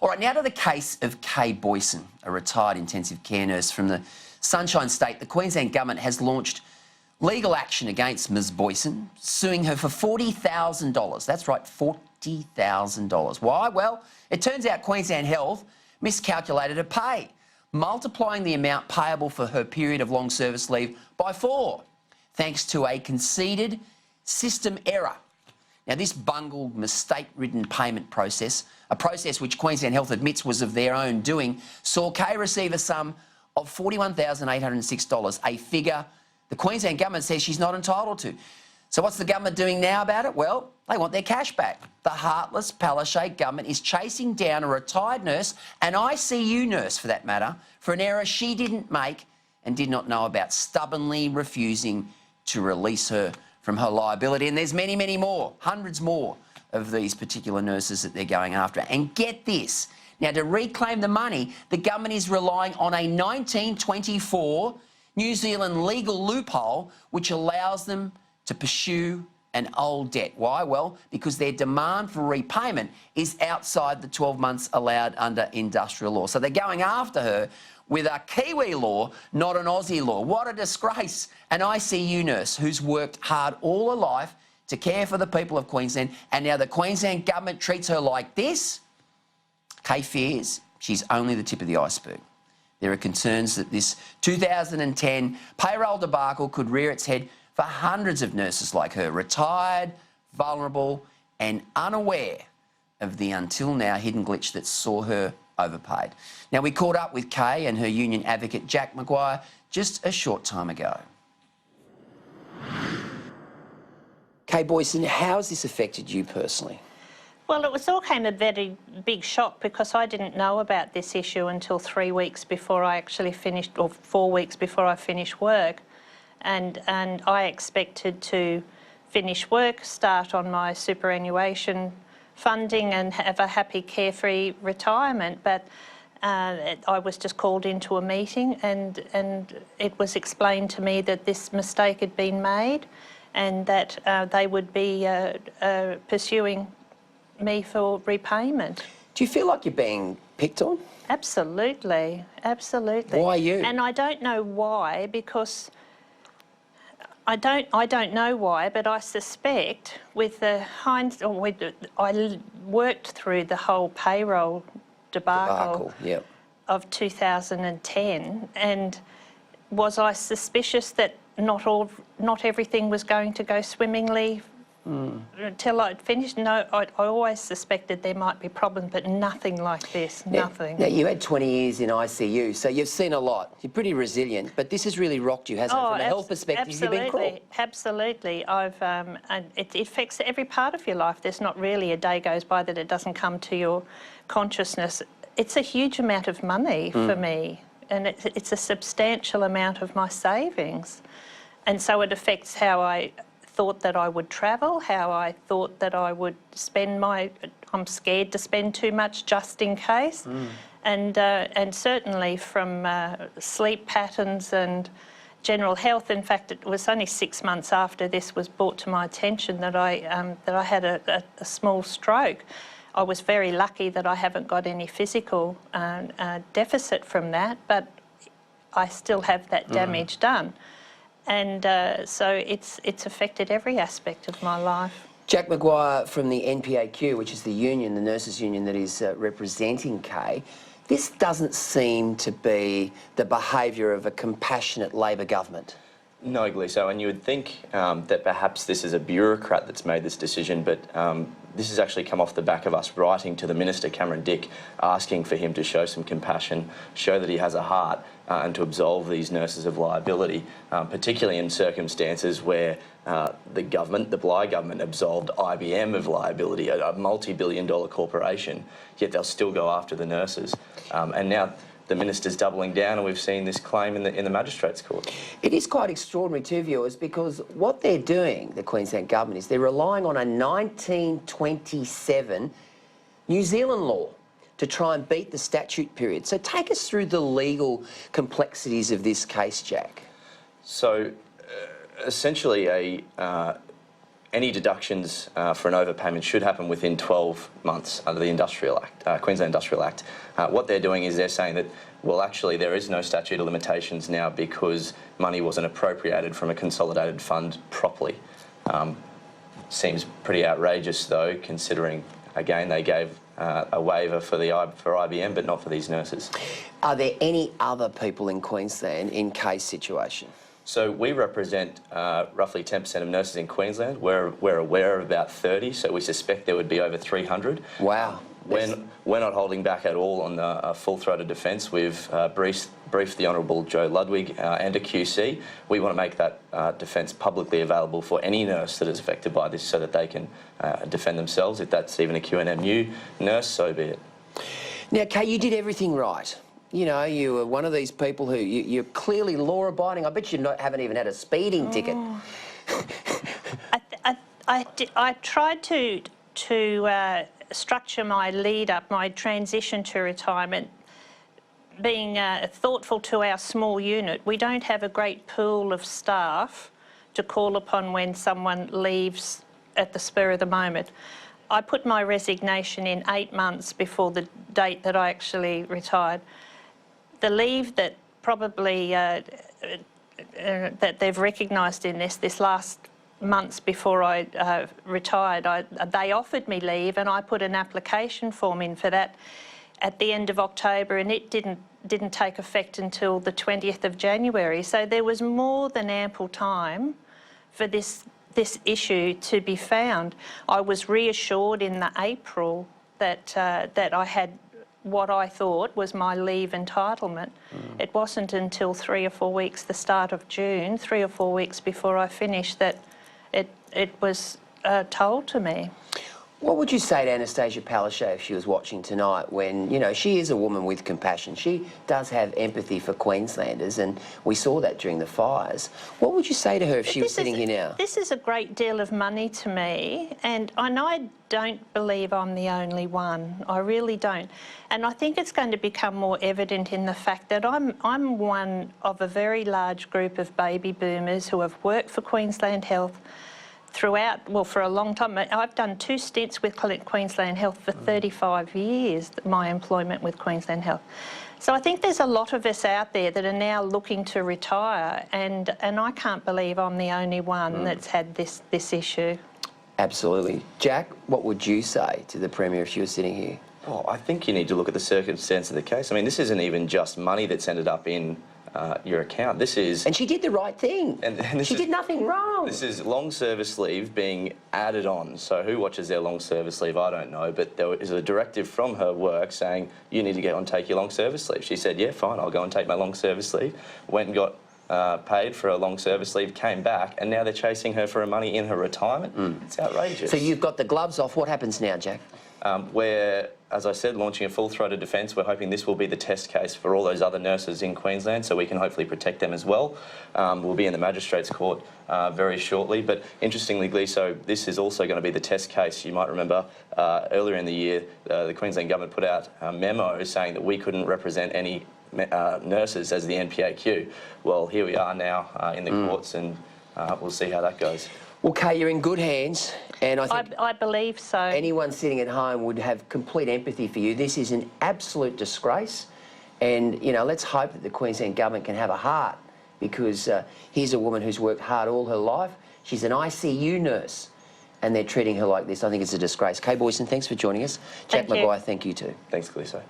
All right, now to the case of Kay Boison, a retired intensive care nurse from the Sunshine State. The Queensland Government has launched legal action against Ms Boison, suing her for $40,000. That's right, $40,000. Why? Well, it turns out Queensland Health miscalculated her pay, multiplying the amount payable for her period of long service leave by 4, thanks to a conceded system error. Now, this bungled, mistake-ridden payment process, a process which Queensland Health admits was of their own doing, saw Kay receive a sum of $41,806, a figure the Queensland Government says she's not entitled to. So what's the government doing now about it? Well, they want their cash back. The heartless Palaszczuk government is chasing down a retired nurse, an ICU nurse for that matter, for an error she didn't make and did not know about, stubbornly refusing to release her from her liability. And there's many, many more, hundreds more of these particular nurses that they're going after. And get this, now to reclaim the money, the government is relying on a 1924 New Zealand legal loophole which allows them to pursue an old debt. Why? Well, because their demand for repayment is outside the 12 months allowed under industrial law. So they're going after her with a Kiwi law, not an Aussie law. What a disgrace. An ICU nurse who's worked hard all her life to care for the people of Queensland, and now the Queensland Government treats her like this. Kay fears she's only the tip of the iceberg. There are concerns that this 2010 payroll debacle could rear its head for hundreds of nurses like her, retired, vulnerable and unaware of the until now hidden glitch that saw her overpaid. Now, we caught up with Kay and her union advocate Jack McGuire just a short time ago. Kay Boison, how has this affected you personally? Well, it was all came a very big shock because I didn't know about this issue until 3 weeks before I actually finished, or 4 weeks before I finished work. And I expected to finish work, start on my superannuation funding and have a happy, carefree retirement. But I was just called into a meeting and it was explained to me that this mistake had been made and that they would be pursuing me for repayment. Do you feel like you're being picked on? Absolutely, absolutely. Why you? And I don't know why, because I don't know why, but I suspect with the I worked through the whole payroll debacle yep. of 2010, and was I suspicious that not everything was going to go swimmingly until I'd finished? No, I always suspected there might be problems, but nothing like this, nothing. Now, you had 20 years in ICU, so you've seen a lot. You're pretty resilient, but this has really rocked you, hasn't it? From a health perspective, you've been cruel. Absolutely. And it affects every part of your life. There's not really a day goes by that it doesn't come to your consciousness. It's a huge amount of money for me, and it's a substantial amount of my savings. And so it affects how I thought that I would travel, how I thought that I would spend I'm scared to spend too much just in case. And certainly from sleep patterns and general health. In fact, it was only 6 months after this was brought to my attention that I had a small stroke. I was very lucky that I haven't got any physical deficit from that, but I still have that damage done. And so it's affected every aspect of my life. Jack McGuire from the NPAQ, which is the union, the nurses' union that is representing Kay, this doesn't seem to be the behaviour of a compassionate Labor government. No, Gliso, and you would think that perhaps this is a bureaucrat that's made this decision, but this has actually come off the back of us writing to the Minister, Cameron Dick, asking for him to show some compassion, show that he has a heart, and to absolve these nurses of liability, particularly in circumstances where the government, the Bligh government, absolved IBM of liability, a multi-billion-dollar corporation, yet they'll still go after the nurses. And now the minister's doubling down, and we've seen this claim in the Magistrates' Court. It is quite extraordinary too, viewers, because what they're doing, the Queensland Government, is they're relying on a 1927 New Zealand law to try and beat the statute period. So take us through the legal complexities of this case, Jack. So essentially any deductions for an overpayment should happen within 12 months under the Industrial Act, Queensland Industrial Act. What they're doing is they're saying that, well, actually there is no statute of limitations now because money wasn't appropriated from a consolidated fund properly. Seems pretty outrageous though, considering, again, they gave a waiver for IBM, but not for these nurses. Are there any other people in Queensland in Kay's situation? So we represent roughly 10% of nurses in Queensland. We're aware of about 30, so we suspect there would be over 300. Wow. We're not holding back at all on the full-throated defence. We've briefed the Honourable Joe Ludwig and a QC. We want to make that defence publicly available for any nurse that is affected by this so that they can defend themselves. If that's even a QNMU nurse, so be it. Now, Kay, you did everything right. You know, you were one of these people who you're clearly law-abiding. I bet you haven't even had a speeding ticket. I tried to structure my lead-up, my transition to retirement, being thoughtful to our small unit. We don't have a great pool of staff to call upon when someone leaves at the spur of the moment. I put my resignation in 8 months before the date that I actually retired. The leave that probably that they've recognised in this last months before I retired, they offered me leave and I put an application form in for that at the end of October, and it didn't take effect until the 20th of January. So there was more than ample time for this issue to be found. I was reassured in the April that that I had what I thought was my leave entitlement. It wasn't until 3 or 4 weeks, the start of June, 3 or 4 weeks before I finished, that it was told to me. What would you say to Anastasia Palaszczuk if she was watching tonight when, you know, she is a woman with compassion. She does have empathy for Queenslanders, and we saw that during the fires. What would you say to her if she was sitting here now? This is a great deal of money to me, and I don't believe I'm the only one. I really don't. And I think it's going to become more evident in the fact that I'm one of a very large group of baby boomers who have worked for Queensland Health throughout, well, for a long time. I've done 2 stints with Queensland Health for 35 years, my employment with Queensland Health. So I think there's a lot of us out there that are now looking to retire, and I can't believe I'm the only one that's had this issue. Absolutely. Jack, what would you say to the Premier if she was sitting here? Oh, I think you need to look at the circumstance of the case. I mean, this isn't even just money that's ended up in your account. This is... And she did the right thing. And she did nothing wrong. This is long service leave being added on. So who watches their long service leave? I don't know. But there is a directive from her work saying, you need to get on and take your long service leave. She said, yeah, fine, I'll go and take my long service leave. Went and got paid for a long service leave, came back, and now they're chasing her for her money in her retirement. It's outrageous. So you've got the gloves off. What happens now, Jack? We're, as I said, launching a full-throated defence. We're hoping this will be the test case for all those other nurses in Queensland, so we can hopefully protect them as well. We'll be in the Magistrates Court very shortly. But interestingly, Gleeso, this is also going to be the test case. You might remember earlier in the year, the Queensland Government put out a memo saying that we couldn't represent any nurses as the NPAQ. Well, here we are now in the courts, and we'll see how that goes. Well, Kay, you're in good hands, and I think I believe so. Anyone sitting at home would have complete empathy for you. This is an absolute disgrace, and, you know, let's hope that the Queensland Government can have a heart, because here's a woman who's worked hard all her life. She's an ICU nurse, and they're treating her like this. I think it's a disgrace. Kay Boison, thanks for joining us. Jack McGuire, thank you too. Thanks, Gleeso.